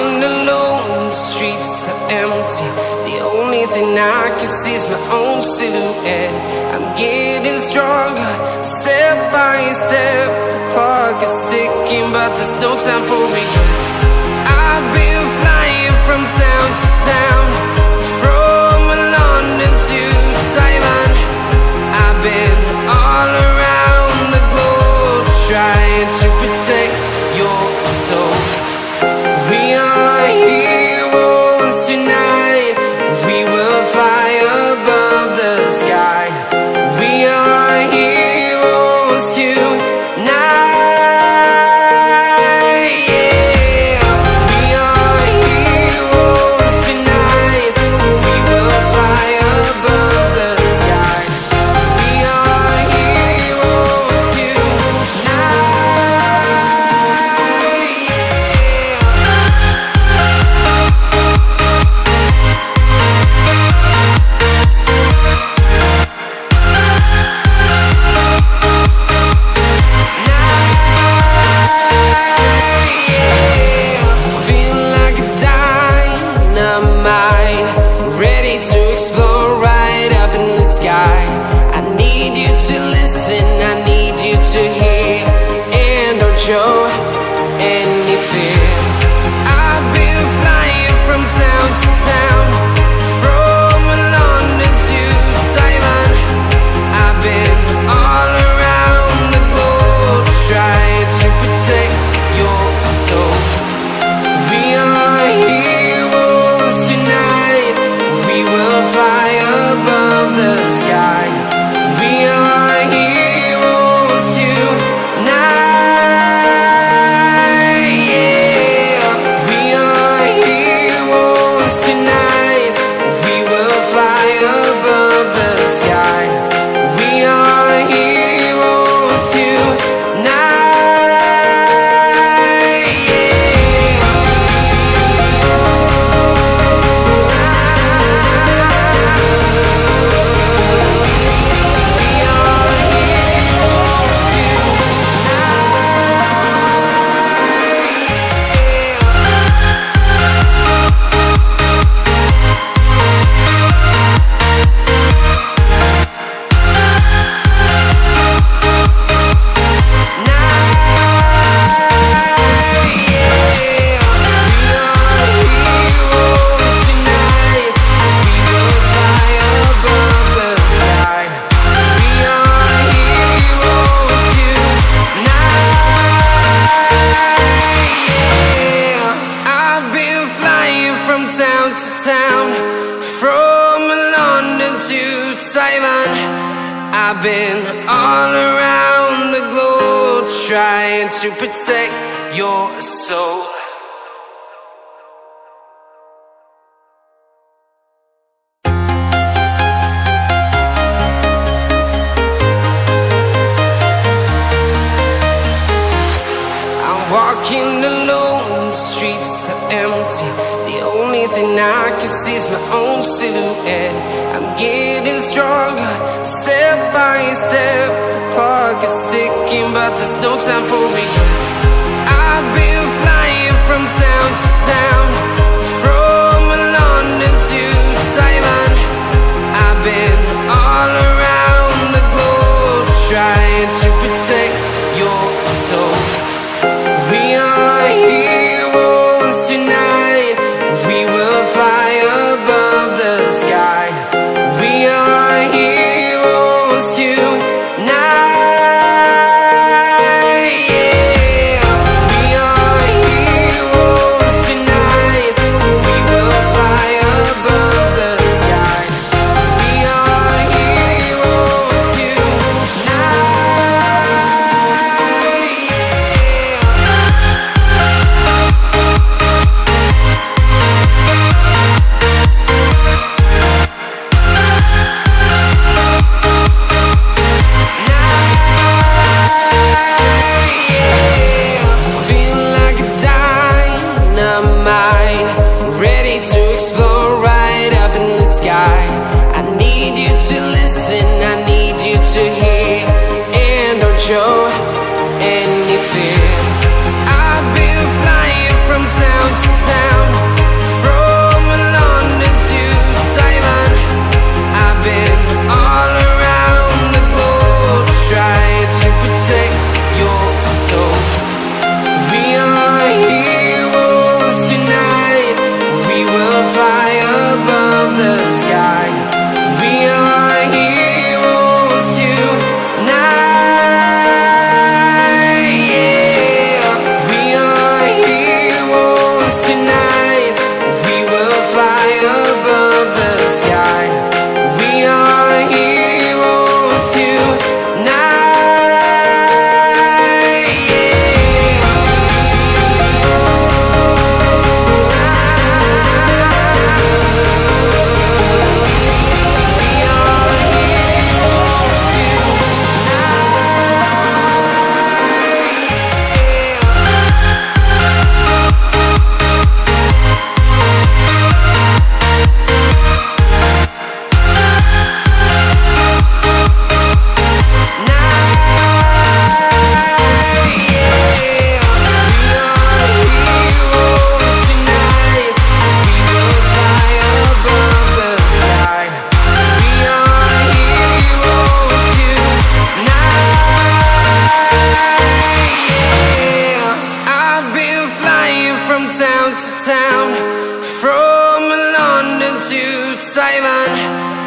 walking alone, the streets are empty. The only thing I can see is my own silhouette. I'm getting stronger, step by step. The clock is ticking, but there's no time for regrets. I've been flying from town to town, from London to Taiwan. I've been all around the globe, trying to protect your soul. We are heroes tonight. We will fly above the sky. We are heroes tonight. Yeah. We are heroes tonight. We will fly above the sky. We are heroes tonight. I need you to hear, and don't show any fear. I've been flying from town to town, from London to Taiwan. I've been all around the globe, trying to protect your soul. We are heroes tonight. We will fly above the sky. We are heroes tonight. Yeah. We are heroes tonight. We will fly above the sky. We are heroes tonight. Town to town, from London to Taiwan. I've been all around the globe, trying to protect your soul. I'm walking alone, the streets are empty. The only thing I can see is my own silhouette. I'm getting stronger, step by step. The clock is ticking, but there's no time for regrets. I've been flying from town to town, from London to Taiwan. I've been all around the globe, trying to protect your soul. We are heroes tonight. We will fly above the sky. We are heroes tonight. Yeah. We are heroes tonight. We will fly above the sky. We are heroes tonight. I need you to listen, I need you to hear, and don't show any fear. I've been flying from town to town, from London to Taiwan. I've been all around the globe trying to protect your soul. We are heroes tonight. We will fly above the sky. We are heroes tonight. Yeah. We are heroes tonight. We will fly above the sky. We are heroes tonight. From town to town, from London to Taiwan.